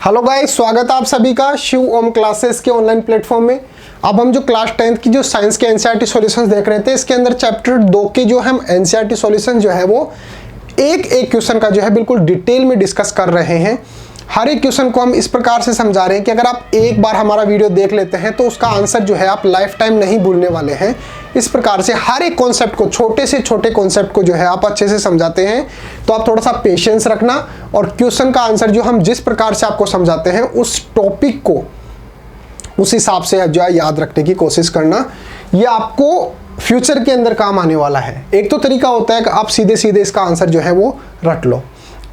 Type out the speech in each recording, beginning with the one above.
Hello guys, स्वागत है आप सभी का शिव ओम क्लासेस के ऑनलाइन प्लेटफॉर्म में। अब हम जो क्लास 10th की जो साइंस के एनसीईआरटी सॉल्यूशंस देख रहे थे, इसके अंदर चैप्टर 2 के जो हम एनसीईआरटी सॉल्यूशन जो है वो एक क्वेश्चन का जो है बिल्कुल डिटेल में डिस्कस कर रहे हैं। हर एक क्वेश्चन को हम इस प्रकार से समझा रहे हैं कि अगर आप एक बार हमारा वीडियो देख लेते हैं तो उसका आंसर जो है आप लाइफ टाइम नहीं भूलने वाले हैं। इस प्रकार से हर एक कॉन्सेप्ट को, छोटे से छोटे कॉन्सेप्ट को जो है आप अच्छे से समझाते हैं। तो आप थोड़ा सा पेशेंस रखना और क्वेश्चन का आंसर जो हम जिस प्रकार से आपको समझाते हैं उस टॉपिक को उस हिसाब से जो है याद रखने की कोशिश करना। ये आपको फ्यूचर के अंदर काम आने वाला है। एक तो तरीका होता है कि आप सीधे सीधे इसका आंसर जो है वो रट लो।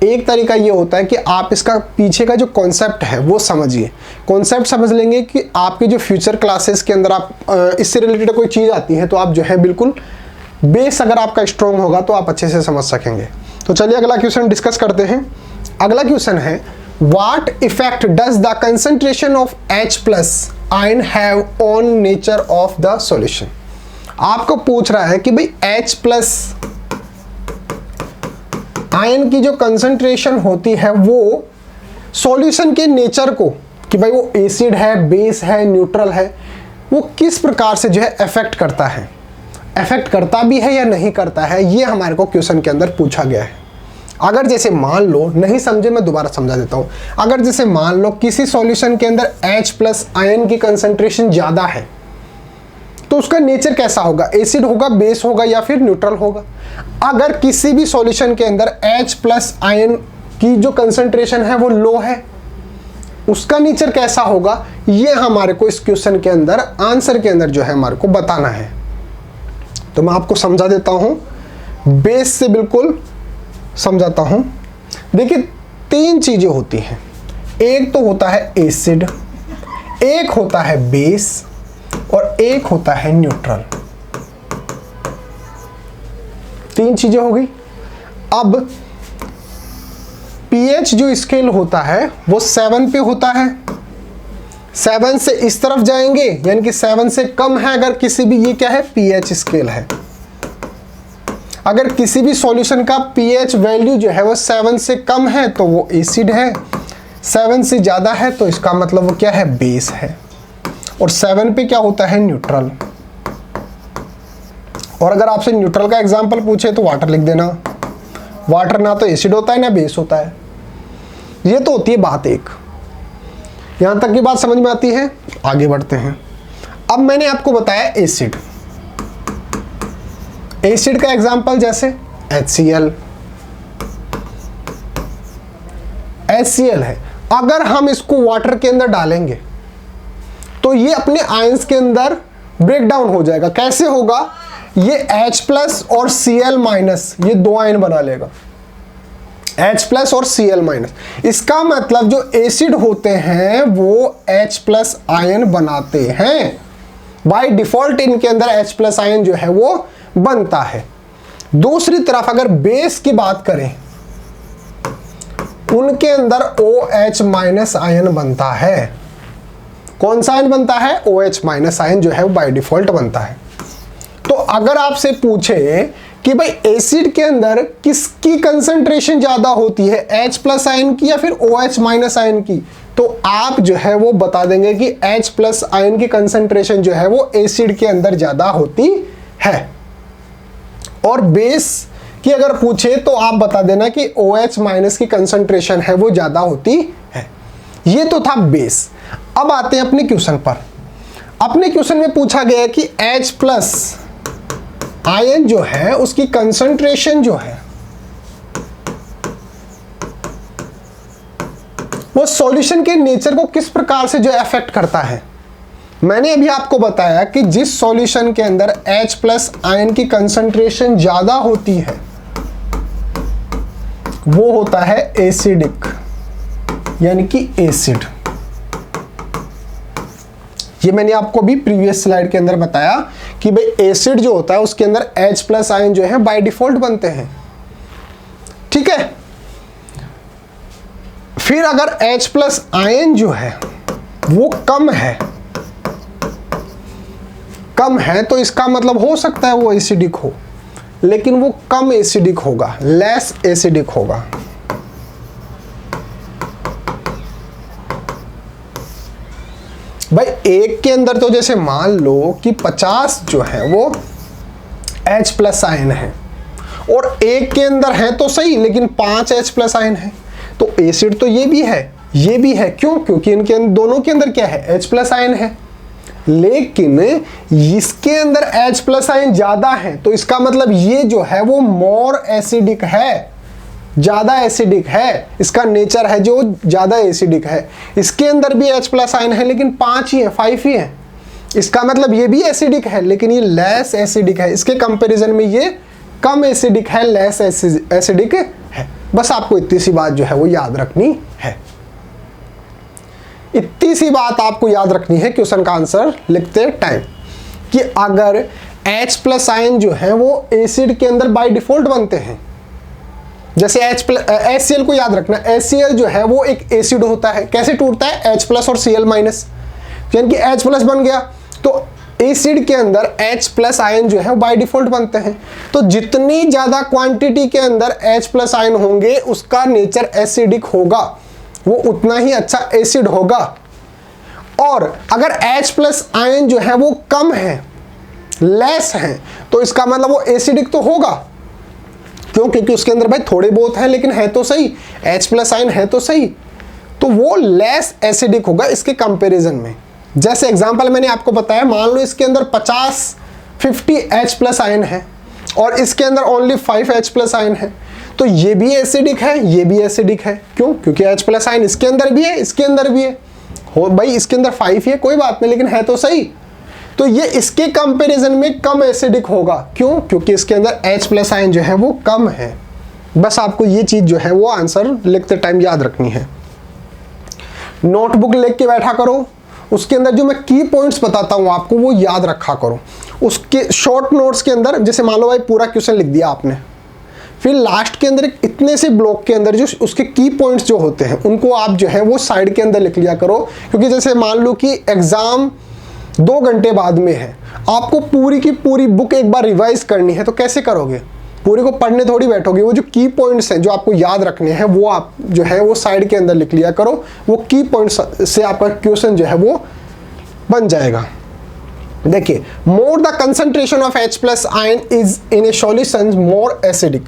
एक तरीका ये होता है कि आप इसका पीछे का जो कॉन्सेप्ट है वो समझिए। कॉन्सेप्ट समझ लेंगे कि आपके जो फ्यूचर क्लासेस के अंदर आप इससे रिलेटेड कोई चीज़ आती है तो आप जो है बिल्कुल बेस अगर आपका स्ट्रॉन्ग होगा तो आप अच्छे से समझ सकेंगे। तो चलिए अगला क्वेश्चन डिस्कस करते हैं। अगला क्वेश्चन है, what effect does the concentration of H+ ion have on nature of the solution. आपको पूछ रहा है कि भाई H+ आयन की जो कंसंट्रेशन होती है वो सॉल्यूशन के नेचर को, कि भाई वो एसिड है, बेस है, न्यूट्रल है, वो किस प्रकार से जो है अफेक्ट करता है। अफेक्ट करता भी है या नहीं करता है, ये हमारे को क्वेश्चन के अंदर पूछा गया है। अगर जैसे मान लो, नहीं समझे मैं दोबारा समझा देता हूं। अगर जैसे मान लो किसी सॉल्यूशन के अंदर H+ आयन की कंसंट्रेशन ज्यादा है तो उसका नेचर कैसा होगा, एसिड होगा, बेस होगा या फिर न्यूट्रल होगा। अगर किसी भी सॉल्यूशन के अंदर H+ आयन की जो कंसंट्रेशन है वो लो है, उसका नेचर कैसा होगा, ये हमारे को इस क्वेश्चन के अंदर आंसर के अंदर जो है हमारे को बताना है। तो मैं आपको समझा देता हूं, बेस से बिल्कुल समझाता हूं। देखिए, तीन चीजें होती हैं। एक तो होता है एसिड, एक होता है बेस और एक होता है न्यूट्रल। तीन चीजें हो गई। अब pH जो स्केल होता है वो 7 पे होता है। 7 से इस तरफ जाएंगे यानी कि 7 से कम है अगर किसी भी, ये क्या है, pH स्केल है। अगर किसी भी सॉल्यूशन का pH वैल्यू जो है वो 7 से कम है तो वो एसिड है, 7 से ज्यादा है तो इसका मतलब वो क्या है, बेस है। और 7 पे क्या होता है, न्यूट्रल। और अगर आपसे न्यूट्रल का एग्जांपल पूछे तो वाटर लिख देना। वाटर ना तो एसिड होता है ना बेस होता है। ये तो होती है बात एक। यहां तक की बात समझ में आती है। आगे बढ़ते हैं। अब मैंने आपको बताया एसिड। एसिड का एग्जांपल जैसे HCl। HCl है, अगर हम इसको वाटर के अंदर डालेंगे तो ये अपने आयंस के अंदर ब्रेक डाउन हो जाएगा। कैसे होगा, ये H+ और Cl- ये दो आयन बना लेगा, H+ और Cl-। इसका मतलब जो एसिड होते हैं वो H+ आयन बनाते हैं। बाय डिफॉल्ट इनके अंदर H+ आयन जो है वो बनता है। दूसरी तरफ अगर बेस की बात करें, उनके अंदर OH- आयन बनता है। कौन सा आयन बनता है, OH- आयन जो है वो बाय डिफॉल्ट बनता है। तो अगर आपसे पूछे कि भाई एसिड के अंदर किसकी कंसंट्रेशन ज्यादा होती है, H+ आयन की या फिर OH- आयन की, तो आप जो है वो बता देंगे कि H+ आयन की कंसंट्रेशन जो है वो एसिड के अंदर ज्यादा होती है। और बेस की अगर पूछे तो आप बता देना कि OH- की कंसंट्रेशन है वो ज्यादा होती है। ये तो था बेस। अब आते हैं अपने क्वेश्चन पर। अपने क्वेश्चन में पूछा गया है कि H+ आयन जो है उसकी कंसंट्रेशन जो है वो सॉल्यूशन के नेचर को किस प्रकार से जो अफेक्ट करता है। मैंने अभी आपको बताया कि जिस सॉल्यूशन के अंदर H+ आयन की कंसंट्रेशन ज्यादा होती है वो होता है एसिडिक, यानी कि एसिड। ये मैंने आपको भी प्रीवियस स्लाइड के अंदर बताया कि भाई एसिड जो होता है उसके अंदर H+ आयन जो है बाय डिफॉल्ट बनते हैं। ठीक है। फिर अगर H+ आयन जो है वो कम है तो इसका मतलब हो सकता है वो एसिडिक हो, लेकिन वो कम एसिडिक होगा, लेस एसिडिक होगा। भाई एक के अंदर तो जैसे मान लो कि 50 जो है वो H प्लस आयन है, और एक के अंदर है तो सही लेकिन 5 H प्लस आयन है, तो एसिड तो ये भी है ये भी है। क्यों? क्योंकि इनके दोनों के अंदर क्या है, H प्लस आयन है, लेकिन इसके अंदर H प्लस आयन ज्यादा है, तो इसका मतलब ये जो है वो मोर एसिडिक है, ज्यादा एसिडिक है, इसका नेचर है जो ज्यादा एसिडिक है। इसके अंदर भी H प्लस आयन है लेकिन 5 ही है, 5 ही है, इसका मतलब ये भी एसिडिक है लेकिन ये लेस एसिडिक है, इसके कंपैरिजन में ये कम एसिडिक है, लेस एसिडिक है। बस आपको इतनी सी बात जो है वो याद रखनी है, इतनी सी बात आपको याद रखनी है क्वेश्चन का आंसर लिखते टाइम, कि अगर H प्लस आयन जो है वो एसिड के अंदर बाय डिफॉल्ट बनते हैं। जैसे HCl को याद रखना, HCl जो है वो एक एसिड होता है, कैसे टूटता है, H प्लस और Cl माइनस, यानी कि H प्लस बन गया, तो एसिड के अंदर H प्लस आयन जो है बाय डिफॉल्ट बनते हैं। तो जितनी ज्यादा क्वांटिटी के अंदर H प्लस आयन होंगे उसका नेचर एसिडिक होगा, वो उतना ही अच्छा एसिड होगा। और अगर H प्लस आयन जो है वो कम है, लेस है, तो इसका मतलब वो एसिडिक तो होगा। क्यों? क्योंकि उसके अंदर भाई थोड़े बहुत है लेकिन है तो सही, H प्लस आयन है तो सही, तो वो लेस एसिडिक होगा इसके कंपैरिजन में। जैसे एग्जांपल मैंने आपको बताया, मान लो इसके अंदर 50 H प्लस आयन है और इसके अंदर ओनली 5 H प्लस आयन है, तो ये भी एसिडिक है, ये भी एसिडिक है। क्यों? क्योंकि H प्लस आयन इसके अंदर भी है, इसके अंदर भी है, हो भाई इसके अंदर 5 है, कोई बात नहीं, लेकिन है तो सही, तो ये इसके कंपैरिजन में कम एसिडिक होगा। क्यों? क्योंकि इसके अंदर H प्लस आयन जो है वो कम है। बस आपको ये चीज जो है वो आंसर लिखते टाइम याद रखनी है। नोटबुक लेके बैठा करो, उसके अंदर जो मैं की पॉइंट्स बताता हूं आपको वो याद रखा करो। उसके शॉर्ट नोट्स के अंदर जैसे मान लो भाई पूरा क्वेश्चन लिख दिया आपने, फिर लास्ट के अंदर इतने से ब्लॉक के अंदर जो उसके की पॉइंट्स जो होते हैं उनको आप जो है वो साइड के अंदर लिख लिया करो। क्योंकि जैसे मान लो कि एग्जाम 2 घंटे बाद में है, आपको पूरी की पूरी बुक एक बार रिवाइज करनी है, तो कैसे करोगे? पूरे को पढ़ने थोड़ी बैठोगे, वो जो की पॉइंट्स हैं जो आपको याद रखने हैं वो आप जो है वो साइड के अंदर लिख लिया करो, वो की पॉइंट्स से आपका क्वेश्चन जो है वो बन जाएगा। देखिए, more the concentration of H plus ion is in A solution more acidic,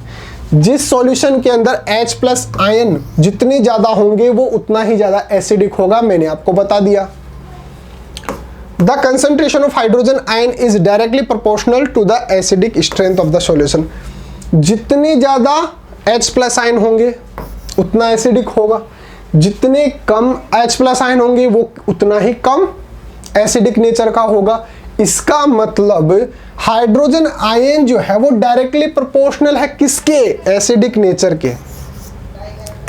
जिस सॉल्यूशन के अंदर H प्लस आयन जितने ज्यादा होंगे वो उतना ही ज्यादा एसिडिक होगा, मैंने आपको बता दिया। The concentration of hydrogen ion is directly proportional to the acidic strength of the solution, जितने ज्यादा H प्लस आयन होंगे उतना एसिडिक होगा, जितने कम H प्लस आयन होंगे वो उतना ही कम एसिडिक नेचर का होगा। इसका मतलब हाइड्रोजन आयन जो है वो डायरेक्टली प्रोपोर्शनल है किसके? एसिडिक नेचर के।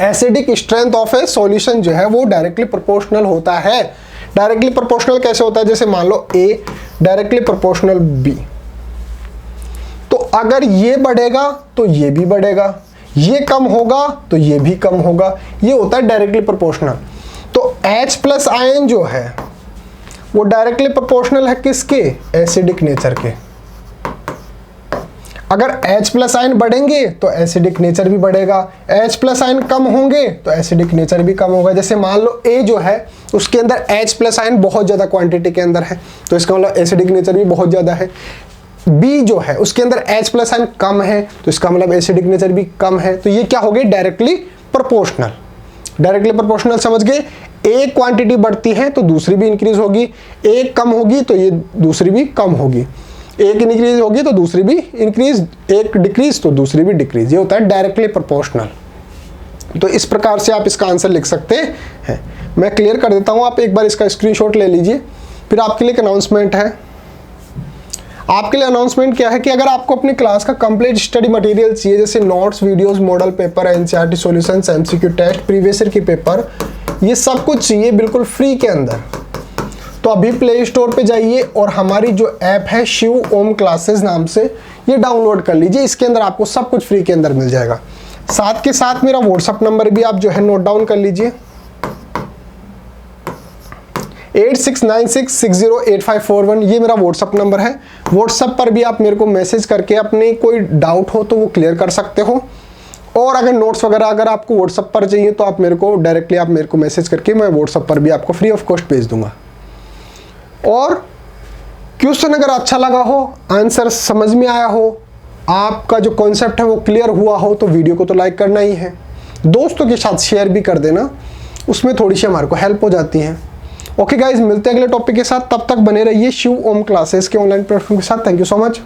Acidic strength of A solution जो है वो डायरेक्टली प्रोपोर्शनल होता है। डायरेक्टली प्रोपोर्शनल कैसे होता है? जैसे मान लो A डायरेक्टली प्रोपोर्शनल B, तो अगर ये बढ़ेगा तो ये भी बढ़ेगा, ये कम होगा तो ये भी कम होगा, ये होता है डायरेक्टली प्रोपोर्शनल। तो H प्लस आयन जो है वो डायरेक्टली प्रोपोर्शनल है किसके? एसिडिक नेचर के। अगर H प्लस आयन बढ़ेंगे तो एसिडिक नेचर भी बढ़ेगा, H प्लस आयन कम होंगे तो एसिडिक नेचर भी कम होगा। जैसे मान लो A जो है उसके अंदर H प्लस आयन बहुत ज़्यादा क्वांटिटी के अंदर है, तो इसका मतलब एसिडिक नेचर भी बहुत ज़्यादा है। B जो है उसके अंदर H प्लस आयन कम है, तो इसका मतलब एसिडिक नेचर भी कम है। तो ये क्या हो गए? Directly proportional. डायरेक्टली प्रोपोर्शनल समझ गए? एक क्वांटिटी बढ़ती है तो दूसरी भी इंक्रीज होगी, एक कम होगी तो ये दूसरी भी कम होगी, एक इंक्रीज होगी तो दूसरी भी इंक्रीज, एक डिक्रीज तो दूसरी भी डिक्रीज, ये होता है डायरेक्टली प्रोपोर्शनल। तो इस प्रकार से आप इसका आंसर लिख सकते हैं। मैं क्लियर कर देता हूं, आप एक बार इसका स्क्रीनशॉट ले लीजिए। फिर आपके लिए एक अनाउंसमेंट है। आपके लिए अनाउंसमेंट क्या है कि अगर आपको अपनी क्लास का कंप्लीट स्टडी मटेरियल चाहिए, जैसे notes, videos, model paper, NCERT solutions, MCQ test, previous year की पेपर, ये सब कुछ चाहिए बिल्कुल फ्री के अंदर, तो अभी प्ले स्टोर पे जाइए और हमारी जो ऐप है शिव ओम क्लासेस नाम से, ये डाउनलोड कर लीजिए। इसके अंदर आपको सब कुछ फ्री के अंदर मिल जाएगा। साथ के साथ मेरा व्हाट्सअप नंबर भी आप जो है नोट डाउन कर लीजिए, 8696608541, ये मेरा व्हाट्सअप नंबर है। व्हाट्सअप पर भी आप मेरे को मैसेज करके अपने कोई डाउट हो तो वो क्लियर कर सकते हो। और अगर नोट्स वगैरह अगर आपको व्हाट्सअप पर चाहिए तो आप मेरे को डायरेक्टली आप मेरे को मैसेज करके मैं व्हाट्सअप पर भी आपको फ्री ऑफ कॉस्ट भेज दूंगा। और क्वेश्चन अगर अच्छा लगा हो, आंसर समझ में आया हो, आपका जो कॉन्सेप्ट है वो क्लियर हुआ हो, तो वीडियो को तो लाइक करना ही है, दोस्तों के साथ शेयर भी कर देना, उसमें थोड़ी सी हमारे को हेल्प हो जाती है। ओके गाइज, मिलते हैं अगले टॉपिक के साथ, तब तक बने रहिए शिव ओम क्लासेस के ऑनलाइन प्लेटफॉर्म के साथ। Thank you so much.